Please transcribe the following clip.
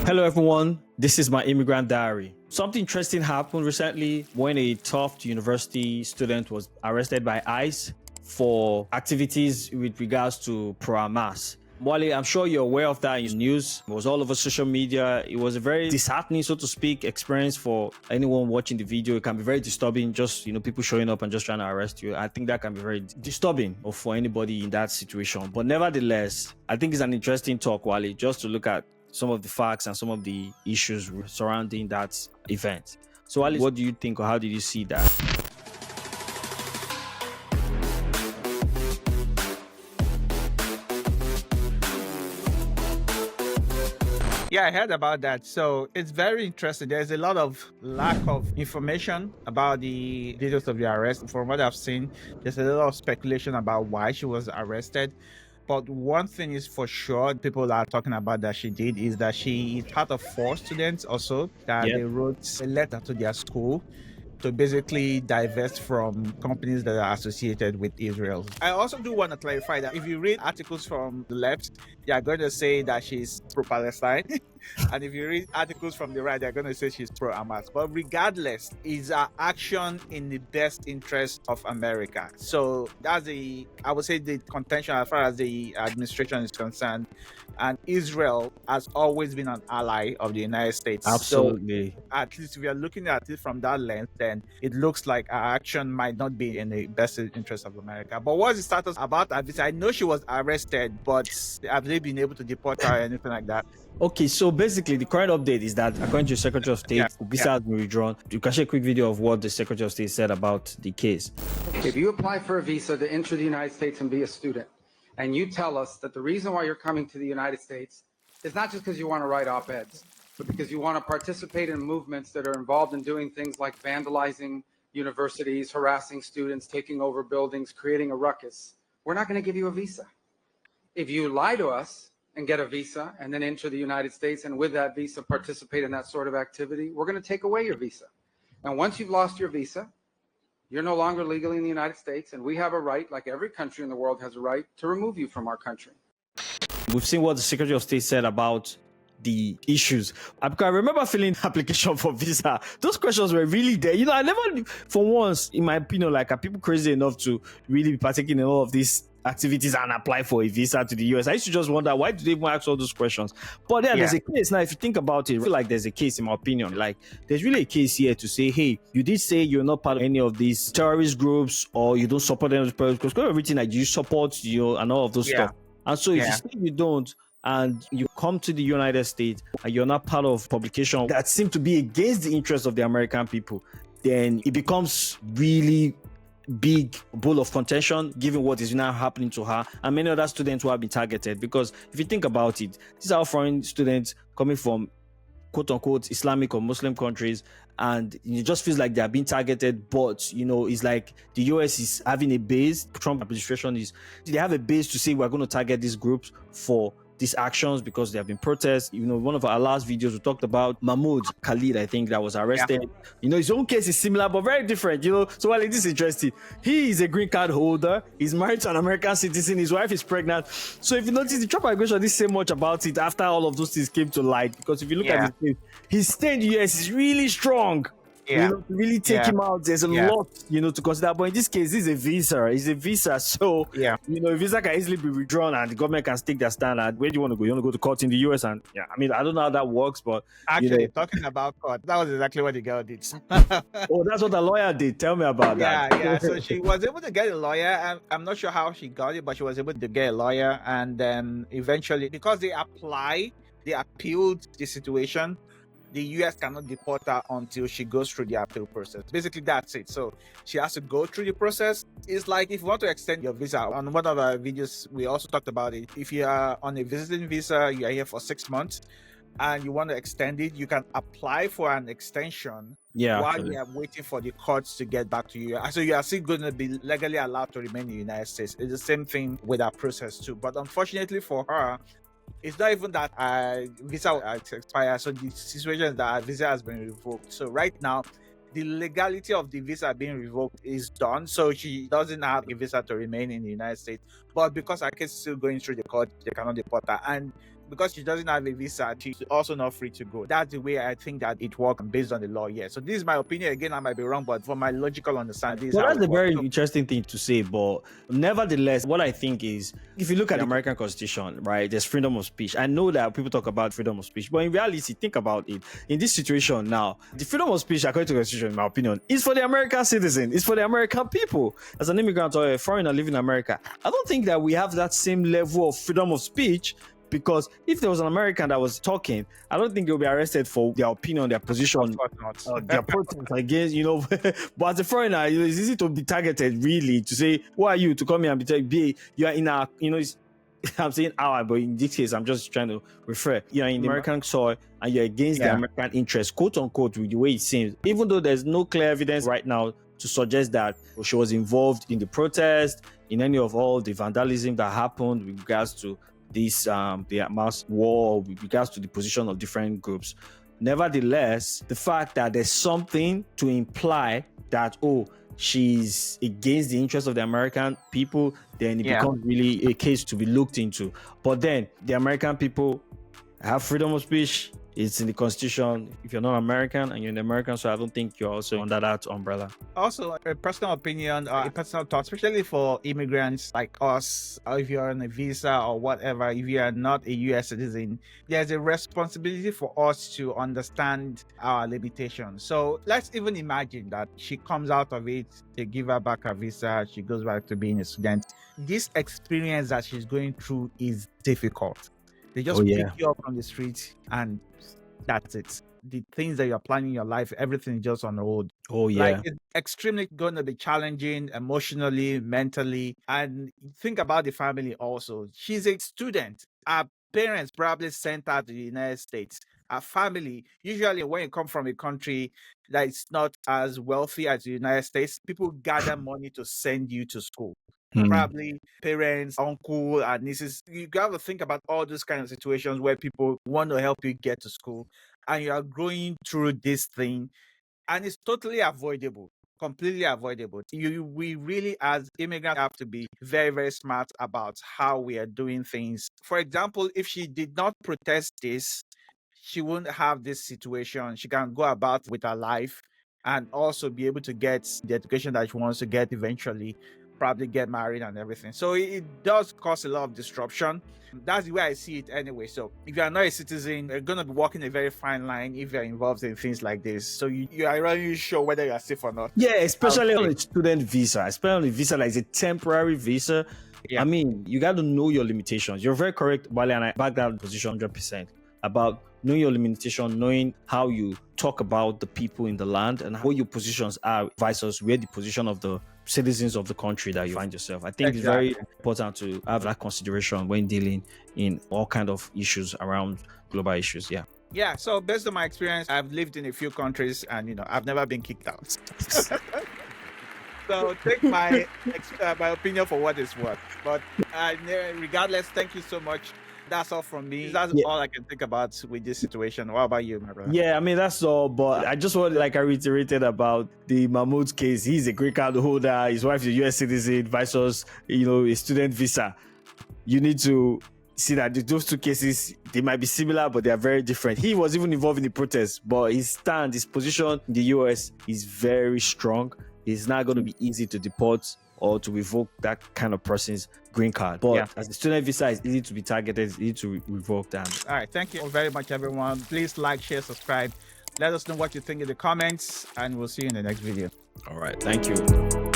Hello everyone, this is my immigrant diary. Something interesting happened recently when a Tufts University student was arrested by ICE for activities with regards to Pro-Hamas. Wale, I'm sure you're aware of that in news. It was all over social media. It was a very disheartening, so to speak, experience for anyone watching the video. It can be very disturbing, just people showing up and just trying to arrest you. I think that can be very disturbing for anybody in that situation. But nevertheless, I think it's an interesting talk, Wale, just to look at some of the facts and some of the issues surrounding that event. So, Alice, what do you think, or how did you see that? Yeah, I heard about that. So it's very interesting. There's a lot of lack of information about the details of the arrest. From what I've seen, there's a lot of speculation about why she was arrested. But one thing is for sure, people are talking about that she did is that she part of 4 students also that they wrote a letter to their school to basically divest from companies that are associated with Israel. I also do want to clarify that if you read articles from the left, they are going to say that she's pro-Palestine. And if you read articles from the right, they're going to say she's pro-Hamas. But regardless, it's an action in the best interest of America. So that's I would say the contention as far as the administration is concerned. And Israel has always been an ally of the United States. Absolutely. So at least if you're looking at it from that lens, then it looks like our action might not be in the best interest of America. But what's the status about that? I know she was arrested, but have they been able to deport her or anything like that? Okay, so basically the current update is that according to the Secretary of State, visa has been withdrawn. You can share a quick video of what the Secretary of State said about the case. If you apply for a visa to enter the United States and be a student, and you tell us that the reason why you're coming to the United States is not just because you want to write op-eds, but because you want to participate in movements that are involved in doing things like vandalizing universities, harassing students, taking over buildings, creating a ruckus, we're not going to give you a visa. If you lie to us and get a visa and then enter the United States and with that visa participate in that sort of activity, we're going to take away your visa. And once you've lost your visa, you're no longer legally in the United States, and we have a right, like every country in the world has a right, to remove you from our country. We've seen what the Secretary of State said about the issues. I remember filling application for visa. Those questions were really there. I never, for once, in my opinion, are people crazy enough to really be partaking in all of these activities and apply for a visa to the US? I used to just wonder, why do they even ask all those questions? But there's a case now. If you think about it, I feel like there's a case, in my opinion. Like, there's really a case here to say, hey, you did say you're not part of any of these terrorist groups, or you don't support any of those terrorist groups, because everything like you support, and all of those stuff. And so if you say you don't, and you come to the United States and you're not part of publication that seem to be against the interests of the American people, then it becomes really big bull of contention, given what is now happening to her and many other students who have been targeted. Because if you think about it, these are foreign students coming from quote-unquote Islamic or Muslim countries, and it just feels like they are being targeted. But it's like the US is having a base. Trump administration they have a base to say we're going to target these groups for these actions because there have been protests. One of our last videos we talked about Mahmoud Khalid, I think, that was arrested. His own case is similar but very different. So while it is interesting, he is a green card holder. He's married to an American citizen. His wife is pregnant. So if you notice, the Trump administration didn't say much about it after all of those things came to light. Because if you look at his stay in the US is really strong. To really take him out, there's a lot, to consider. But in this case, this is a visa. It's a visa. So, a visa can easily be withdrawn and the government can take their stand at where do you want to go? You want to go to court in the US? And I don't know how that works, but actually, talking about court, that was exactly what the girl did. Oh, that's what the lawyer did. Tell me about that. Yeah. So she was able to get a lawyer. I'm not sure how she got it, but she was able to get a lawyer. And then eventually, because they appealed the situation, the US cannot deport her until she goes through the appeal process. Basically, that's it. So she has to go through the process. It's like if you want to extend your visa, on one of our videos, we also talked about it. If you are on a visiting visa, you are here for 6 months, and you want to extend it, you can apply for an extension while you are waiting for the courts to get back to you. So you are still going to be legally allowed to remain in the United States. It's the same thing with that process too. But unfortunately for her, it's not even that visa has expired. So the situation is that visa has been revoked. So right now, the legality of the visa being revoked is done. So she doesn't have a visa to remain in the United States. But because her case is still going through the court, they cannot deport her. And because she doesn't have a visa, she's also not free to go. That's the way I think that it works based on the law. Yeah. So this is my opinion. Again, I might be wrong, but from my logical understanding, this is Well, how that's it a very works. interesting thing to say, but nevertheless, what I think is, if you look at the American Constitution, right, there's freedom of speech. I know that people talk about freedom of speech, but in reality, think about it. In this situation now, the freedom of speech, according to the Constitution, in my opinion, is for the American citizen, it's for the American people. As an immigrant or a foreigner living in America, I don't think that we have that same level of freedom of speech. Because if there was an American that was talking, I don't think they'll be arrested for their opinion, their position, their protest against, But as a foreigner, it's easy to be targeted, really, to say, who are you to come here and you are in our, I'm saying our, but in this case, I'm just trying to refer. You're in the American soil and you're against the American interest, quote unquote, with the way it seems. Even though there's no clear evidence right now to suggest that she was involved in the protest, in any of all the vandalism that happened with regards to this the Hamas war, with regards to the position of different groups. Nevertheless, the fact that there's something to imply that, she's against the interests of the American people, then it becomes really a case to be looked into. But then the American people have freedom of speech. It's in the Constitution. If you're not American and you're an American, so I don't think you're also under that umbrella. Also, a personal opinion, a personal thought, especially for immigrants like us, or if you're on a visa or whatever, if you are not a U.S. citizen, there's a responsibility for us to understand our limitations. So let's even imagine that she comes out of it, they give her back her visa, she goes back to being a student. This experience that she's going through is difficult. They just pick you up from the street and that's it. The things that you're planning in your life, everything is just on hold. Like, it's extremely going to be challenging emotionally, mentally. And think about the family also. She's a student. Her parents probably sent her to the United States. Her family, usually when you come from a country that is not as wealthy as the United States, people gather money to send you to school. Probably parents, uncle, and nieces. You got to think about all those kind of situations where people want to help you get to school and you are going through this thing, and it's totally avoidable, completely avoidable. We really, as immigrants, have to be very, very smart about how we are doing things. For example, if she did not protest this, she wouldn't have this situation. She can go about with her life and also be able to get the education that she wants to get eventually, probably get married and everything. So it does cause a lot of disruption. That's the way I see it anyway. So if you're not a citizen, you're going to be walking a very fine line if you're involved in things like this. So you are really sure whether you're safe or not. Yeah, especially on a student visa, especially on a visa like a temporary visa. I mean, you got to know your limitations. You're very correct, Wale, and I back that position 100% about knowing your limitation, knowing how you talk about the people in the land and what your positions are versus where the position of the citizens of the country that you find yourself. I think it's very important to have that consideration when dealing in all kind of issues around global issues. Yeah, so based on my experience, I've lived in a few countries and I've never been kicked out. So take my opinion for what it's worth. But regardless, thank you so much. That's all from me. That's all I can think about with this situation. What about you, my brother? Yeah, I mean, that's all. But I just want, like I reiterated about the Mahmoud's case, he's a green card holder, his wife is a US citizen versus, a student visa. You need to see that those two cases, they might be similar, but they are very different. He was even involved in the protest, but his position in the US is very strong. It's not going to be easy to deport or to revoke that kind of person's green card. But as a student visa, it's easy to be targeted, it's easy to revoke that. All right, thank you very much, everyone. Please like, share, subscribe. Let us know what you think in the comments, and we'll see you in the next video. All right, thank you.